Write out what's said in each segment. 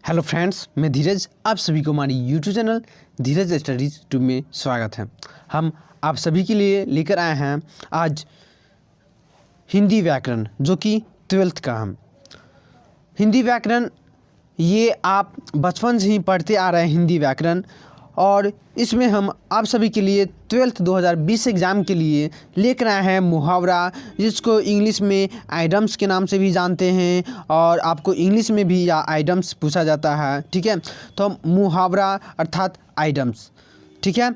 Hello friends, मैं धीरज। आप सभी को हमारी यूट्यूब चैनल धीरज स्टडीज ट्यूब में स्वागत है। हम आप सभी के लिए लेकर आए हैं आज हिंदी व्याकरण, जो कि 12th का हम हिंदी व्याकरण। ये आप बचपन से ही पढ़ते आ रहे हैं हिंदी व्याकरण, और इसमें हम आप सभी के लिए 12th 2020 एग्ज़ाम के लिए लेकर आए हैं मुहावरा, जिसको इंग्लिश में आइडम्स के नाम से भी जानते हैं, और आपको इंग्लिश में भी या आइडम्स पूछा जाता है। ठीक है, तो मुहावरा अर्थात आइडम्स। ठीक है,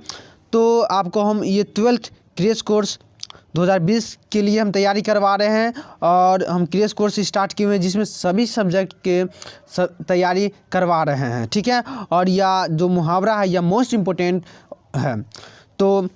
तो आपको हम ये 12th क्रैश कोर्स 2020 के लिए हम तैयारी करवा रहे हैं, और हम क्रैश कोर्स स्टार्ट किए हुए हैं जिसमें सभी सब्जेक्ट के तैयारी करवा रहे हैं। ठीक है, और यह जो मुहावरा है यह मोस्ट इम्पोर्टेंट है। तो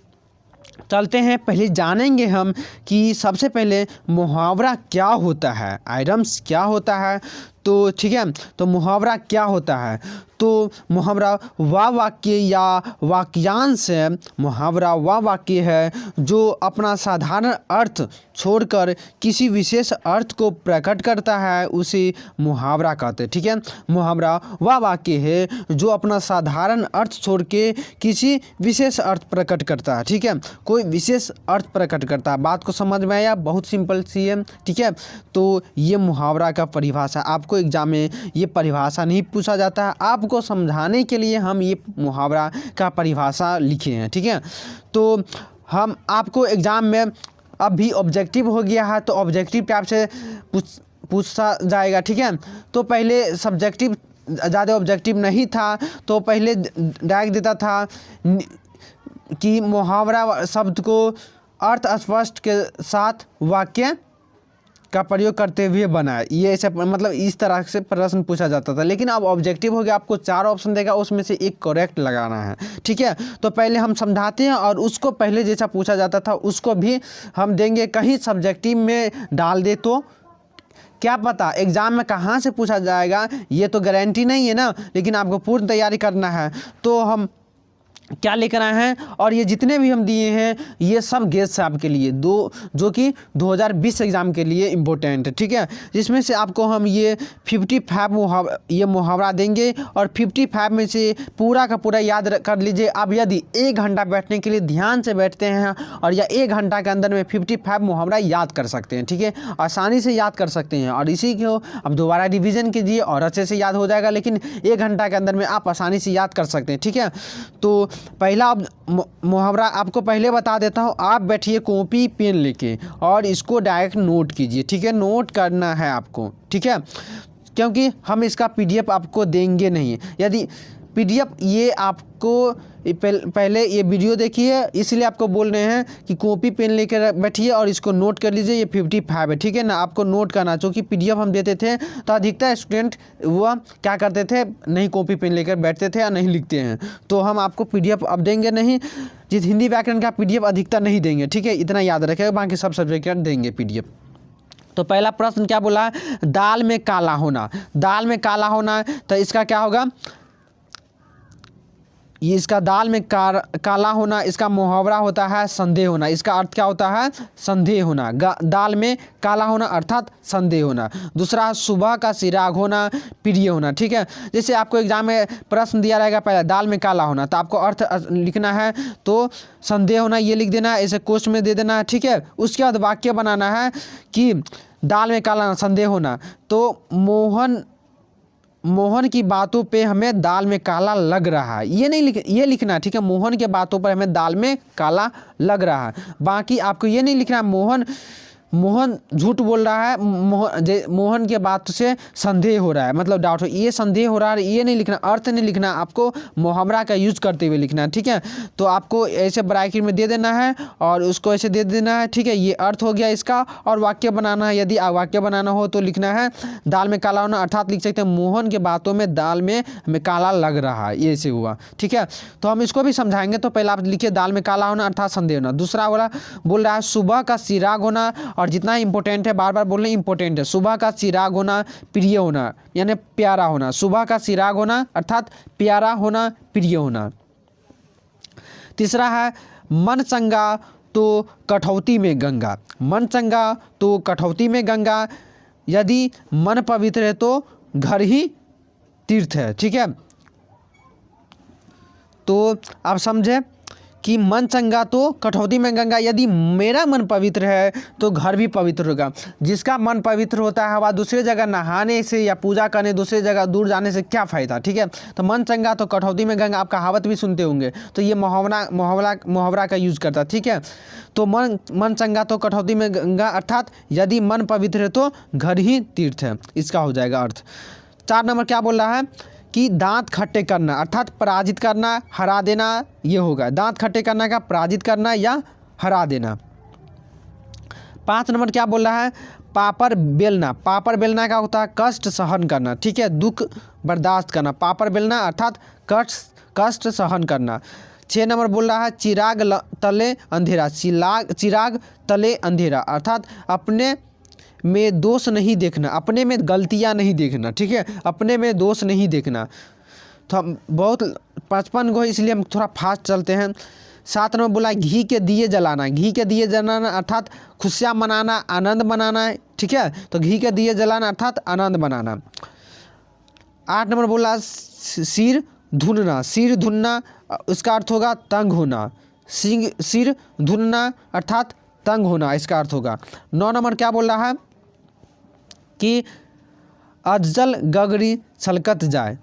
चलते हैं, पहले जानेंगे हम कि सबसे पहले मुहावरा क्या होता है, आइडम्स क्या होता है। तो ठीक है, तो मुहावरा क्या होता है? तो मुहावरा वह वाक्य या वाक्यांश है, मुहावरा वह वाक्य है जो अपना साधारण अर्थ छोड़कर किसी विशेष अर्थ को प्रकट करता है, उसे मुहावरा कहते हैं। ठीक है, मुहावरा वह वाक्य है जो अपना साधारण अर्थ छोड़ के किसी विशेष अर्थ प्रकट करता है। ठीक है, कोई विशेष अर्थ प्रकट करता है। बात को समझ में आया? बहुत सिंपल सी है। ठीक है, तो ये मुहावरा का परिभाषा, आपको एग्जाम में ये परिभाषा नहीं पूछा जाता है, आपको समझाने के लिए हम ये मुहावरा का परिभाषा लिखे हैं। ठीक है, तो हम आपको एग्जाम में अब भी ऑब्जेक्टिव हो गया है, तो ऑब्जेक्टिव टाइप से पूछा जाएगा। ठीक है, तो पहले सब्जेक्टिव ज़्यादा ऑब्जेक्टिव नहीं था, तो पहले डायरेक्ट देता था कि मुहावरा शब्द को अर्थ स्पष्ट के साथ वाक्य का प्रयोग करते हुए बनाए। ये ऐसे मतलब इस तरह से प्रश्न पूछा जाता था, लेकिन अब ऑब्जेक्टिव हो गया, आपको 4 ऑप्शन देगा, उसमें से एक करेक्ट लगाना है। ठीक है, तो पहले हम समझाते हैं, और उसको पहले जैसा पूछा जाता था उसको भी हम देंगे। कहीं सब्जेक्टिव में डाल दे तो क्या पता एग्ज़ाम में कहाँ से पूछा जाएगा, ये तो गारंटी नहीं है ना, लेकिन आपको पूर्ण तैयारी करना है। तो हम क्या लेकर आए हैं, और ये जितने भी हम दिए हैं ये सब गेस है आपके लिए, जो कि 2020 एग्ज़ाम के लिए इम्पोर्टेंट है। ठीक है, जिसमें से आपको हम ये 55 ये मुहावरा देंगे, और 55 में से पूरा का पूरा याद कर लीजिए। आप यदि 1 घंटा बैठने के लिए ध्यान से बैठते हैं और या 1 घंटा के अंदर में 55 मुहावरा याद कर सकते हैं। ठीक है, आसानी से याद कर सकते हैं, और इसी को अब दोबारा रिविज़न कीजिए और अच्छे से याद हो जाएगा, लेकिन 1 घंटा के अंदर में आप आसानी से याद कर सकते हैं। ठीक है, तो पहला मुहावरा आपको पहले बता देता हूँ। आप बैठिए कॉपी पेन लेके और इसको डायरेक्ट नोट कीजिए। ठीक है, नोट करना है आपको। ठीक है, क्योंकि हम इसका PDF आपको देंगे नहीं। यदि PDF ये आपको पहले ये वीडियो देखिए, इसलिए आपको बोल रहे हैं कि कॉपी पेन लेकर बैठिए और इसको नोट कर लीजिए। ये 55 है। ठीक है ना, आपको नोट करना, क्योंकि PDF हम देते थे तो अधिकतर स्टूडेंट वह क्या करते थे, नहीं कॉपी पेन लेकर बैठते थे या नहीं लिखते हैं। तो हम आपको PDF अब देंगे नहीं, जिस हिंदी व्याकरण का PDF अधिकतर नहीं देंगे। ठीक है, इतना याद रखेगा, बाकी सब सब्जेक्ट देंगे PDF। तो पहला प्रश्न क्या बोला, दाल में काला होना। दाल में काला होना, तो इसका क्या होगा, ये इसका दाल में काला होना, इसका मुहावरा होता है संदेह होना। इसका अर्थ क्या होता है, संदेह होना। दाल में काला होना अर्थात संदेह होना। दूसरा, सुबह का चिराग होना, प्रिय होना। ठीक है, जैसे आपको एग्जाम में प्रश्न दिया रहेगा, पहले दाल में काला होना, तो आपको अर्थ लिखना है, तो संदेह होना ये लिख देना है, ऐसे कोष्ठ में दे देना है। ठीक है, उसके बाद वाक्य बनाना है कि दाल में काला संदेह होना, तो मोहन की बातों पे हमें दाल में काला लग रहा है, ये लिखना है। ठीक है, मोहन के बातों पर हमें दाल में काला लग रहा है। बाकी आपको ये नहीं लिखना मोहन झूठ बोल रहा है, मोहन के बात से संदेह हो रहा है, मतलब डाउट हो, ये संदेह हो रहा है, ये नहीं लिखना, अर्थ नहीं लिखना, आपको मुहावरा का यूज करते हुए लिखना है। ठीक है, तो आपको ऐसे ब्रैकेट में दे देना है और उसको ऐसे दे देना है। ठीक है, ये अर्थ हो गया इसका, और वाक्य बनाना है। यदि वाक्य बनाना हो तो लिखना है दाल में काला होना, अर्थात लिख सकते हैं मोहन के बातों में दाल में हमें काला लग रहा है, ये से हुआ। ठीक है, तो हम इसको भी समझाएंगे। तो पहले आप लिखिए दाल में काला होना अर्थात संदेह होना। दूसरा वाला बोल रहा है सुबह का चिराग होना, और जितना इंपॉर्टेंट है, बार बार बोलना इंपॉर्टेंट है, सुबह का चिराग होना, प्रिय होना, यानी प्यारा होना। सुबह का चिराग होना अर्थात प्यारा होना, प्रिय होना। तीसरा है मन चंगा तो कठौती में गंगा। मन चंगा तो कठौती में गंगा। यदि मन पवित्र है तो घर ही तीर्थ है। ठीक है, तो आप समझे कि मन चंगा तो कठौती में गंगा। यदि मेरा मन पवित्र है तो घर भी पवित्र होगा। जिसका मन पवित्र होता है वह दूसरी जगह नहाने से या पूजा करने दूसरी जगह दूर जाने से क्या फ़ायदा। ठीक है, तो मन चंगा तो कठौती में गंगा, आप कहावत भी सुनते होंगे, तो ये मुहावरा का यूज़ करता है। ठीक है, तो मन चंगा तो कठौती में गंगा, अर्थात यदि मन पवित्र है तो घर ही तीर्थ है, इसका हो जाएगा अर्थ। 4 नंबर क्या बोल रहा है कि दांत खट्टे करना, अर्थात पराजित करना, हरा देना, ये होगा। दांत खट्टे करना का पराजित करना या हरा देना। 5 नंबर क्या बोल रहा है, पापड़ बेलना। पापड़ बेलना का होता है कष्ट सहन करना। ठीक है, दुख बर्दाश्त करना। पापड़ बेलना अर्थात कष्ट सहन करना। 6 नंबर बोल रहा है चिराग तले अंधेरा। चिराग तले अंधेरा अर्थात अपने में दोष नहीं देखना, अपने में गलतियां नहीं देखना। ठीक है, अपने में दोष नहीं देखना। तो हम बहुत 55 को, इसलिए हम थोड़ा फास्ट चलते हैं। 7 नंबर बोला घी के दिए जलाना। घी के दिए जलाना अर्थात खुशियाँ मनाना, आनंद मनाना। ठीक है, तो घी के दिए जलाना अर्थात आनंद मनाना। 8 नंबर बोला सिर धुनना। सिर धुनना इसका अर्थ होगा तंग होना। सिर धुनना अर्थात तंग होना, इसका अर्थ होगा। 9 नंबर क्या बोल रहा है कि अधजल गगरी छलकत जाए।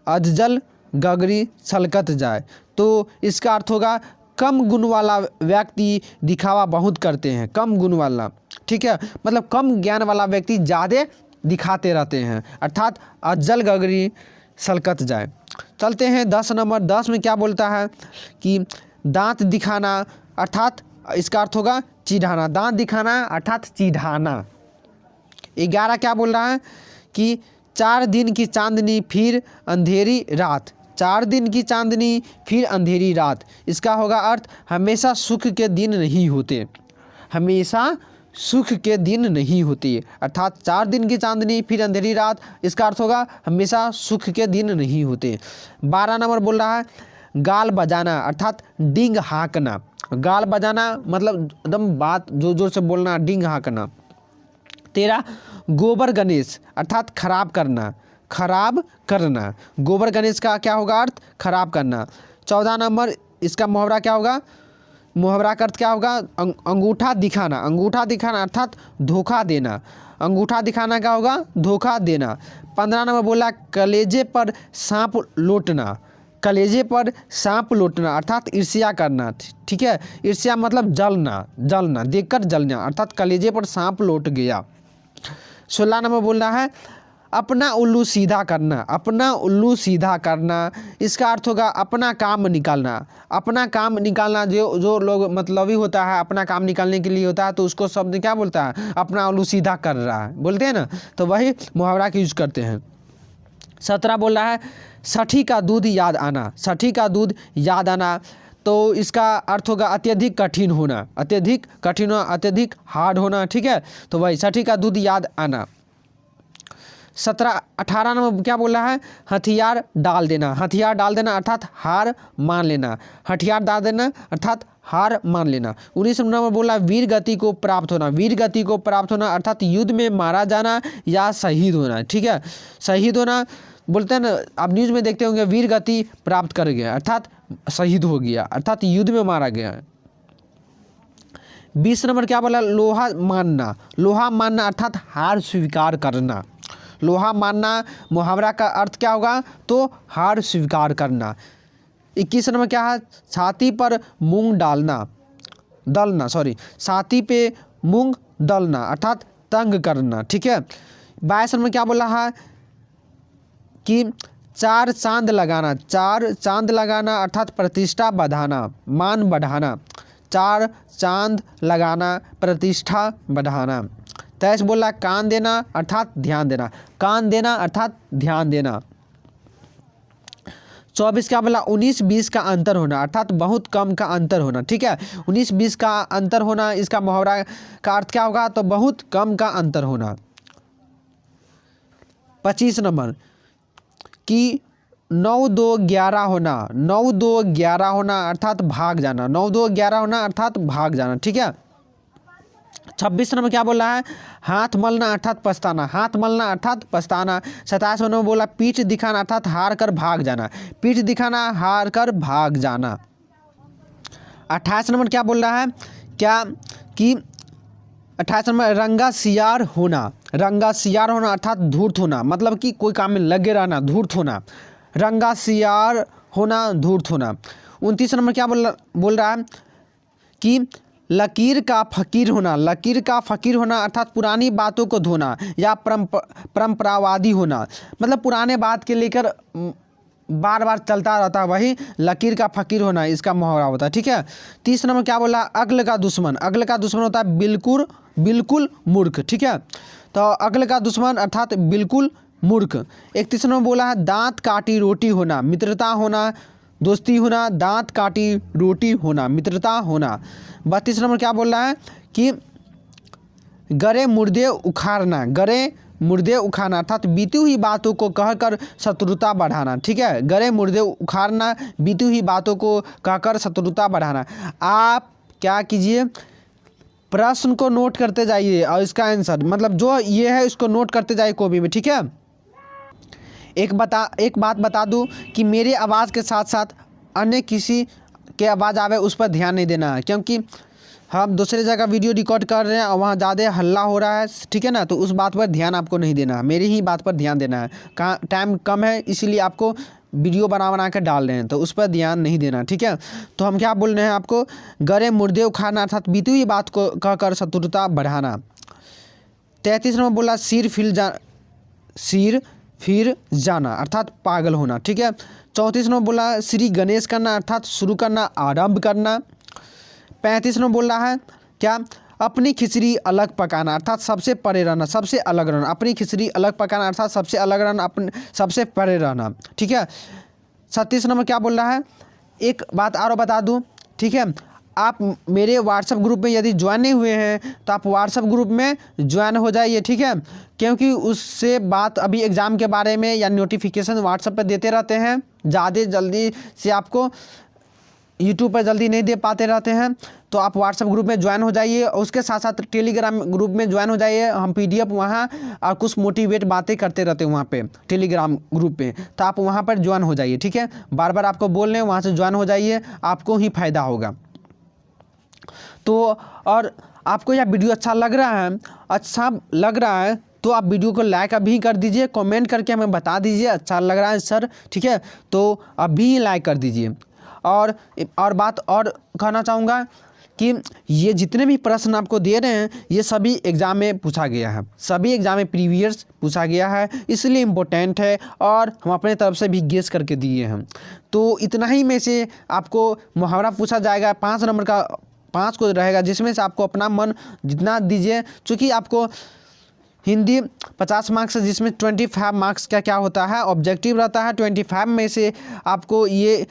अधजल गगरी छलकत जाए, तो इसका अर्थ होगा कम गुण वाला व्यक्ति दिखावा बहुत करते हैं। कम गुण वाला, ठीक है, मतलब कम ज्ञान वाला व्यक्ति ज़्यादा दिखाते रहते हैं, अर्थात अधजल गगरी छलकत जाए। चलते हैं 10 नंबर। 10 में क्या बोलता है कि दांत दिखाना अर्थात इसका अर्थ होगा चिढ़ाना। दांत दिखाना अर्थात चिढ़ाना। 11 क्या बोल रहा है कि 4 दिन की चांदनी फिर अंधेरी रात। 4 दिन की चांदनी फिर अंधेरी रात, इसका होगा अर्थ हमेशा सुख के दिन नहीं होते। हमेशा सुख के दिन नहीं होती, अर्थात 4 दिन की चांदनी फिर अंधेरी रात, इसका अर्थ होगा हमेशा सुख के दिन नहीं होते। 12 नंबर बोल रहा है गाल बजाना अर्थात डींग हाँकना। गाल बजाना मतलब एकदम बात जोर जोर से बोलना, डींग हाँकना। 13 गोबर गणेश अर्थात खराब करना। खराब करना, गोबर गणेश का क्या होगा अर्थ खराब करना। 14 नंबर इसका मुहावरा क्या होगा, मुहावरा का अर्थ क्या होगा अंगूठा दिखाना। अंगूठा दिखाना अर्थात धोखा देना। अंगूठा दिखाना क्या होगा धोखा देना। 15 नंबर बोला कलेजे पर सांप लौटना। कलेजे पर सांप लौटना अर्थात ईर्ष्या करना। ठीक है, ईर्ष्या मतलब जलना, जलना देखकर जलना, अर्थात कलेजे पर सांप लौट गया। 16 नंबर बोल रहा है अपना उल्लू सीधा करना। अपना उल्लू सीधा करना, इसका अर्थ होगा अपना काम निकालना। अपना काम निकालना, जो लोग मतलबी होता है अपना काम निकालने के लिए होता है, तो उसको शब्द क्या बोलता है अपना उल्लू सीधा कर रहा है, बोलते हैं ना, तो वही मुहावरा का यूज करते हैं। 17 बोल रहा है साठी का दूध याद आना। साठी का दूध याद आना, तो इसका अर्थ होगा अत्यधिक कठिन होना। अत्यधिक कठिन होना, अत्यधिक हार्ड होना। ठीक है, तो वही साठी का दूध याद आना। 18 नंबर क्या बोल रहा है हथियार डाल देना। हथियार डाल देना अर्थात हार मान लेना। हथियार डाल देना अर्थात हार मान लेना। 19 नंबर बोला वीर गति को प्राप्त होना। वीर गति को प्राप्त होना अर्थात युद्ध में मारा जाना या शहीद होना। ठीक है, शहीद होना बोलते हैं ना, आप न्यूज़ में देखते होंगे वीर गति प्राप्त कर गया अर्थात शहीद हो गया, अर्थात युद्ध में मारा गया। 20 नंबर क्या बोला लोहा मानना। लोहा मानना अर्थात हार स्वीकार करना। लोहा मानना मुहावरा का अर्थ क्या होगा तो हार स्वीकार करना। 21 नंबर क्या है छाती पर मूंग डालना, दलना, सॉरी, छाती पे मूंग दलना अर्थात तंग करना। ठीक है, 22 नंबर क्या बोला है कि 4 चांद लगाना। 4 चांद लगाना अर्थात प्रतिष्ठा बढ़ाना, मान बढ़ाना। 4 चांद लगाना, प्रतिष्ठा बढ़ाना। 23 बोला कान देना अर्थात ध्यान देना। कान देना अर्थात ध्यान देना। 24 क्या बोला 19-20 का अंतर होना अर्थात बहुत कम का अंतर होना। ठीक है, 19-20 का अंतर होना, इसका मुहावरा का अर्थ क्या होगा तो बहुत कम का अंतर होना। 25 नंबर कि 9-2-11 होना। 9-2-11 होना अर्थात भाग जाना। 9-2-11 होना अर्थात भाग जाना। ठीक है, 26 नंबर क्या बोला है, हाथ मलना अर्थात पछताना, हाथ मलना अर्थात पछताना। 27 नंबर बोला पीठ दिखाना अर्थात हार कर भाग जाना, पीठ दिखाना हार कर भाग जाना। 28 नंबर क्या बोल रहा है, क्या कि 28 नंबर रंगा सियार होना, रंगा सियार होना अर्थात धूर्त होना, मतलब कि कोई काम में लगे रहना, धूर्त होना, रंगा सियार होना, धूर्त होना। 29 नंबर क्या बोल रहा है कि लकीर का फ़कीर होना, लकीर का फ़कीर होना अर्थात पुरानी बातों को धोना या परंपरावादी होना, मतलब पुराने बात के लेकर बार बार चलता रहता है, वही लकीर का फ़कीर होना इसका मुहावरा होता है। ठीक है। 30 नंबर क्या बोला, अक्ल का दुश्मन, अक्ल का दुश्मन होता है बिल्कुल बिल्कुल मूर्ख। ठीक है, तो अक्ल का दुश्मन अर्थात बिल्कुल मूर्ख। 31 नंबर बोला है दांत काटी रोटी होना, मित्रता होना, दोस्ती होना, दांत काटी रोटी होना, मित्रता होना। 32 नंबर क्या बोल रहा है कि गरे मुर्दे उखाड़ना, गरे मुर्दे उखाड़ना अर्थात बीती हुई बातों को कहकर शत्रुता बढ़ाना। ठीक है, गरे मुर्दे उखाड़ना, बीती हुई बातों को कहकर शत्रुता बढ़ाना। आप क्या कीजिए, प्रश्न को नोट करते जाइए और इसका आंसर मतलब जो ये है इसको नोट करते जाइए कॉपी में। ठीक है। एक बात बता दूं कि मेरे आवाज़ के साथ साथ अन्य किसी के आवाज़ आवे उस पर ध्यान नहीं देना है, क्योंकि हम दूसरे जगह वीडियो रिकॉर्ड कर रहे हैं और वहाँ ज़्यादा हल्ला हो रहा है। ठीक है ना, तो उस बात पर ध्यान आपको नहीं देना है, मेरी ही बात पर ध्यान देना है। कहाँ टाइम कम है इसीलिए आपको वीडियो बना कर डाल रहे हैं, तो उस पर ध्यान नहीं देना। ठीक है, तो हम क्या बोल रहे हैं आपको, गरे मुर्दे उखाड़ना अर्थात बीती हुई बात को कहकर शत्रुता बढ़ाना। 33 नंबर बोला सिर फिर जाना अर्थात पागल होना। ठीक है। 34 नंबर बोला श्री गणेश करना अर्थात शुरू करना, आरंभ करना। 35 नंबर बोल रहा है क्या, अपनी खिचड़ी अलग पकाना अर्थात सबसे परे रहना, सबसे अलग रहना, अपनी खिचड़ी अलग पकाना अर्थात सबसे अलग रहना, अपने सबसे परे रहना। ठीक है। 36 नंबर क्या बोल रहा है, एक बात और बता दूं, ठीक है, आप मेरे व्हाट्सएप ग्रुप में यदि ज्वाइन नहीं हुए हैं तो आप व्हाट्सएप ग्रुप में ज्वाइन हो जाइए। ठीक है, क्योंकि उससे बात अभी एग्ज़ाम के बारे में या नोटिफिकेशन व्हाट्सएप पर देते रहते हैं, ज़्यादा जल्दी से आपको यूट्यूब पर जल्दी नहीं दे पाते रहते हैं, तो आप व्हाट्सएप ग्रुप में ज्वाइन हो जाइए और उसके साथ साथ टेलीग्राम ग्रुप में ज्वाइन हो जाइए। हम पीडीएफ वहाँ और कुछ मोटिवेट बातें करते रहते हैं वहाँ पे टेलीग्राम ग्रुप पे, तो आप वहाँ पर ज्वाइन हो जाइए। ठीक है, बार बार आपको बोल रहे हैं वहाँ से ज्वाइन हो जाइए, आपको ही फ़ायदा होगा। तो और आपको यह वीडियो अच्छा लग रहा है तो आप वीडियो को लाइक अभी कर दीजिए, कमेंट करके हमें बता दीजिए अच्छा लग रहा है सर। ठीक है, तो अभी लाइक कर दीजिए। और बात और कहना चाहूँगा कि ये जितने भी प्रश्न आपको दे रहे हैं ये सभी एग्ज़ाम में पूछा गया है, सभी एग्ज़ाम में प्रीवियस पूछा गया है, इसलिए इम्पोर्टेंट है और हम अपने तरफ से भी गेस करके दिए हैं। तो इतना ही में से आपको मुहावरा पूछा जाएगा, 5 नंबर का 5 को रहेगा, जिसमें से आपको अपना मन जितना दीजिए। चूँकि आपको हिंदी 50 मार्क्स है, जिसमें 25 मार्क्स का क्या होता है, ऑब्जेक्टिव रहता है। 25 में से आपको ये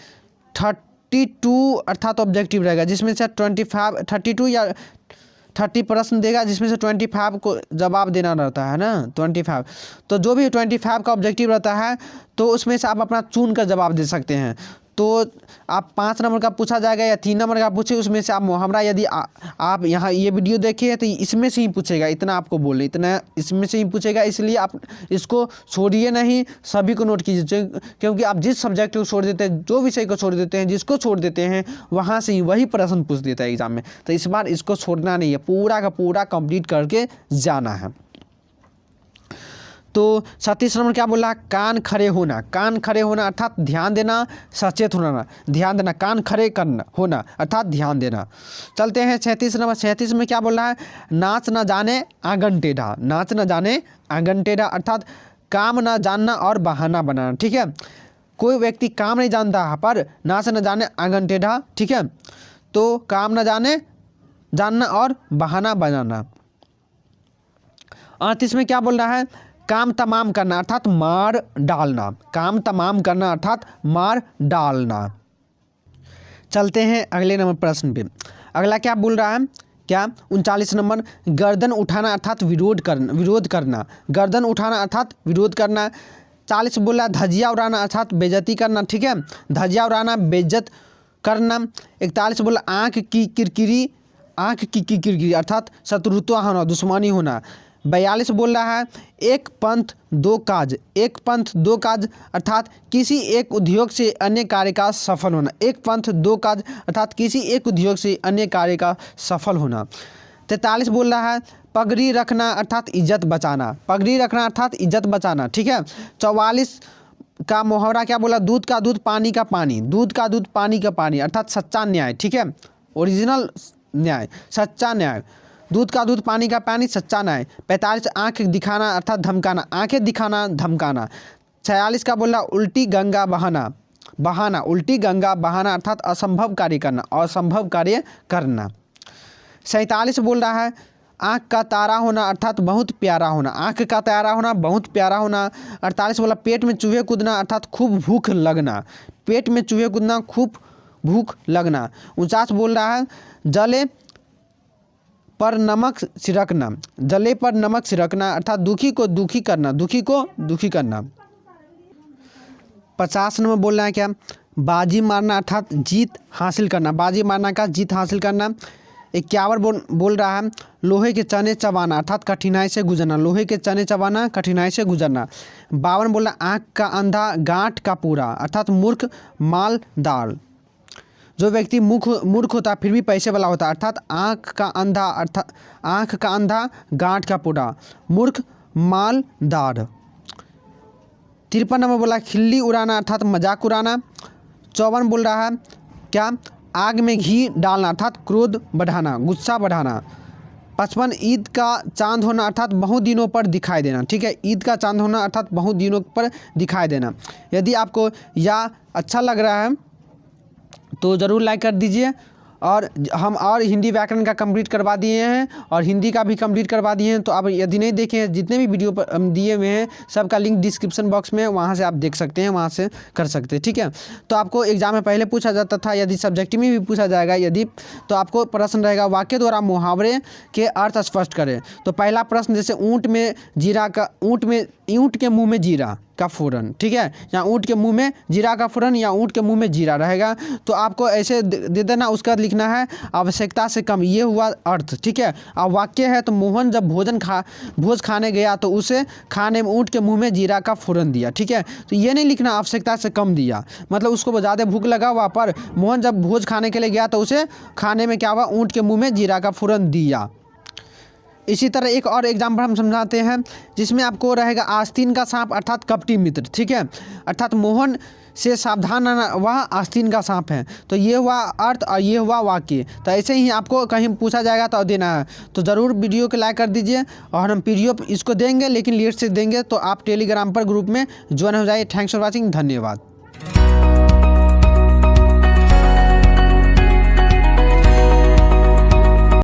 32 अर्थात ऑब्जेक्टिव रहेगा, जिसमें से 32 या 30 प्रश्न देगा, जिसमें से 25 को जवाब देना रहता है ना, 25। तो जो भी 25 का ऑब्जेक्टिव रहता है तो उसमें से आप अपना चुन कर जवाब दे सकते हैं। तो आप 5 नंबर का पूछा जाएगा या 3 नंबर का पूछे, उसमें से आप मुहावरा यदि आप यहाँ ये वीडियो देखिए तो इसमें से ही पूछेगा, इतना आपको बोले, इतना इसमें से ही पूछेगा, इसलिए आप इसको छोड़िए नहीं, सभी को नोट कीजिए। क्योंकि आप जिस सब्जेक्ट को छोड़ देते हैं, जो विषय को छोड़ देते हैं, जिसको छोड़ देते हैं, वहाँ से ही वही प्रश्न पूछ देता है एग्जाम में। तो इस बार इसको छोड़ना नहीं है, पूरा का पूरा कंप्लीट करके जाना है। तो 37 नंबर क्या बोला, कान खड़े होना, कान खड़े होना अर्थात ध्यान देना, सचेत होना, ध्यान देना, कान खड़े करना होना अर्थात ध्यान देना। चलते हैं 36 नंबर। 36 में क्या बोल रहा है, नाच न जाने आंगन टेढ़ा, नाच न जाने आंगन टेढ़ा अर्थात काम न जानना और बहाना बनाना। ठीक है, कोई व्यक्ति काम नहीं जानता पर नाच न जाने आंगन टेढ़ा। ठीक है, तो काम न जानना और बहाना बनाना। 38 में क्या बोल रहा है, काम तमाम करना अर्थात मार डालना, काम तमाम करना अर्थात मार डालना। चलते हैं अगले नंबर प्रश्न पे। अगला क्या बोल रहा है, क्या 39 नंबर, गर्दन उठाना अर्थात विरोध करना, गर्दन उठाना अर्थात विरोध करना। 40 बोला धजिया उड़ाना अर्थात बेइज्जती करना। ठीक है, धजिया उड़ाना बेइज्जत करना। 41 बोला आँख की किरकिरी आँख की किरकिरी अर्थात शत्रुता होना, दुश्मनी होना। 42 बोल रहा है एक पंथ दो काज। एक पंथ दो काज अर्थात किसी एक उद्योग से अन्य कार्य का सफल होना। एक पंथ दो काज अर्थात किसी एक उद्योग से अन्य कार्य का सफल होना। 43 बोल रहा है पगड़ी रखना अर्थात इज्जत बचाना। पगड़ी रखना अर्थात इज्जत बचाना, ठीक है। 44 का मुहावरा क्या बोला, दूध का दूध पानी का पानी। दूध का दूध पानी का पानी अर्थात सच्चा न्याय, ठीक है, ओरिजिनल न्याय, सच्चा न्याय। दूध का दूध पानी का पानी, सच्चा न्याय। 45 आँख दिखाना अर्थात धमकाना, आंखें दिखाना धमकाना। 46 का बोला उल्टी गंगा बहाना, बहाना, उल्टी गंगा बहाना अर्थात असंभव कार्य करना, असंभव कार्य करना। 47 बोल रहा है आँख का तारा होना अर्थात बहुत प्यारा होना। आँख का तारा होना, बहुत प्यारा होना। 48 बोला पेट में चूहे कूदना अर्थात खूब भूख लगना। पेट में चूहे कूदना, खूब भूख लगना। 49 बोल रहा है जले पर नमक छिड़कना। जले पर नमक छिड़कना अर्थात दुखी को दुखी करना, दुखी को दुखी करना। 50 नंबर बोल रहा है क्या, बाजी मारना अर्थात जीत हासिल करना। बाजी मारना का जीत हासिल करना। 51 बोल रहा है लोहे के चने चबाना अर्थात कठिनाई से गुजरना। लोहे के चने चबाना, कठिनाई से गुजरना। 52 बोल रहा आँख का अंधा गांठ का पूरा अर्थात मूर्ख मालदार। जो व्यक्ति मूर्ख होता फिर भी पैसे वाला होता अर्थात आँख का अंधा, अर्थात आँख का अंधा गांठ का पूरा, मूर्ख मालदार। 53 नंबर बोला खिल्ली उड़ाना अर्थात मजाक उड़ाना। 54 बोल रहा है क्या, आग में घी डालना अर्थात क्रोध बढ़ाना, गुस्सा बढ़ाना। 55 ईद का चांद होना अर्थात बहुत दिनों पर दिखाई देना, ठीक है, ईद का चांद होना अर्थात बहुत दिनों पर दिखाई देना। यदि आपको यह अच्छा लग रहा है तो ज़रूर लाइक कर दीजिए। और हम और हिंदी व्याकरण का कंप्लीट करवा दिए हैं और हिंदी का भी कंप्लीट करवा दिए हैं। तो आप यदि नहीं देखे हैं, जितने भी वीडियो पर दिए हुए हैं सबका लिंक डिस्क्रिप्शन बॉक्स में, वहाँ से आप देख सकते हैं, वहाँ से कर सकते हैं, ठीक है। तो आपको एग्जाम में पहले पूछा जाता था, यदि सब्जेक्टिव में भी पूछा जाएगा यदि, तो आपको प्रश्न रहेगा वाक्य द्वारा मुहावरे के अर्थ स्पष्ट करें। तो पहला प्रश्न जैसे ऊँट में जीरा का, ऊँट के मुँह में जीरा का फोरन, ठीक है, या ऊँट के मुंह में जीरा का फोरन या ऊँट के मुंह में जीरा रहेगा। तो आपको ऐसे दे देना, उसका लिखना है आवश्यकता से कम, ये हुआ अर्थ, ठीक है। अब वाक्य है तो मोहन जब भोज खाने गया तो उसे खाने में ऊँट के मुंह में जीरा का फोरन दिया, ठीक है। तो ये नहीं लिखना आवश्यकता से कम दिया, मतलब उसको ज़्यादा भूख लगा वहाँ पर, मोहन जब भोज खाने के लिए गया तो उसे खाने में क्या हुआ, ऊँट के मुँह में जीरा का फोरन दिया। इसी तरह एक और एग्जाम्पल हम समझाते हैं जिसमें आपको रहेगा आस्तीन का सांप अर्थात कपटी मित्र, ठीक है, अर्थात मोहन से सावधान रहना, वह आस्तीन का सांप है। तो ये हुआ अर्थ और ये हुआ वाक्य। तो ऐसे ही आपको कहीं पूछा जाएगा तो देना है। तो ज़रूर वीडियो को लाइक कर दीजिए और हम PDF इसको देंगे लेकिन लेट से देंगे, तो आप टेलीग्राम पर ग्रुप में ज्वाइन हो जाइए। थैंक्स फॉर वॉचिंग, धन्यवाद।